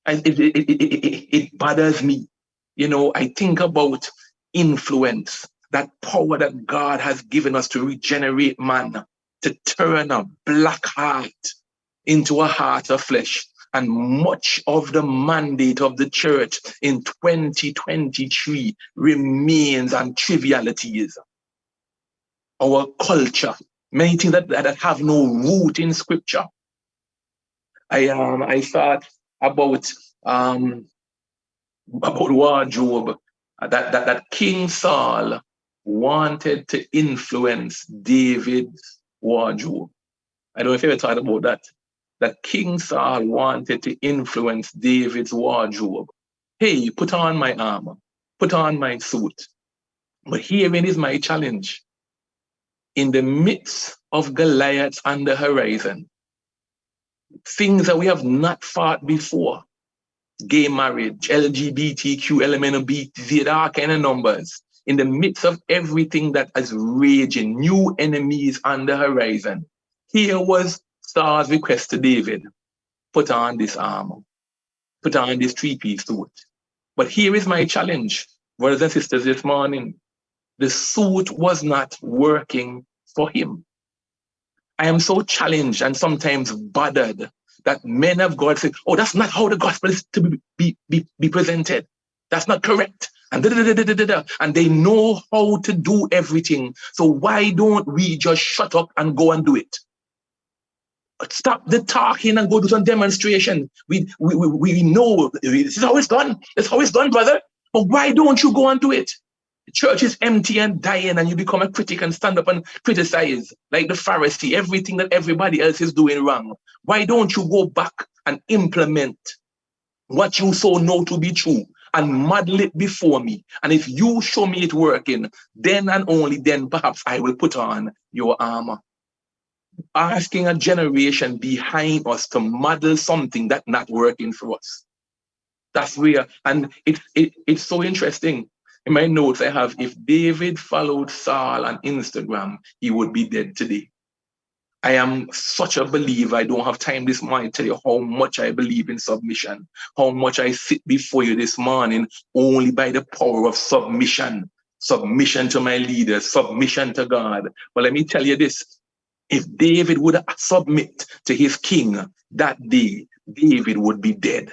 And it bothers me. You know, I think about influence, that power that God has given us to regenerate man, to turn a black heart into a heart of flesh. And much of the mandate of the church in 2023 remains on trivialities. Our culture, many things that have no root in scripture. I thought um about wardrobe, that King Saul wanted to influence David's wardrobe. I don't know if you ever thought about that. That King Saul wanted to influence David's wardrobe. Hey, put on my armor, put on my suit. But herein is my challenge. In the midst of Goliath on the horizon, things that we have not fought before, gay marriage, LGBTQ, LMNOBZ, all kind of numbers. In the midst of everything that is raging, new enemies on the horizon, here was Saul's request to David, put on this armor, put on this three-piece suit. But here is my challenge, brothers and sisters, this morning. The suit was not working for him. I am so challenged and sometimes bothered that men of God say, oh, that's not how the gospel is to be presented. That's not correct. And and they know how to do everything. So why don't we just shut up and go and do it? Stop the talking and go do some demonstration. We know this is how it's done. It's how it's done, brother. But why don't you go and do it? The church is empty and dying, and you become a critic and stand up and criticize like the Pharisee, everything that everybody else is doing wrong. Why don't you go back and implement what you so know to be true and model it before me? And if you show me it working, then and only then perhaps I will put on your armor. Asking a generation behind us to model something that's not working for us. That's where, and it's so interesting. In my notes, I have, if David followed Saul on Instagram, he would be dead today. I am such a believer. I don't have time this morning to tell you how much I believe in submission, how much I sit before you this morning only by the power of submission. Submission to my leaders, submission to God. But let me tell you this. If David would submit to his king that day, David would be dead.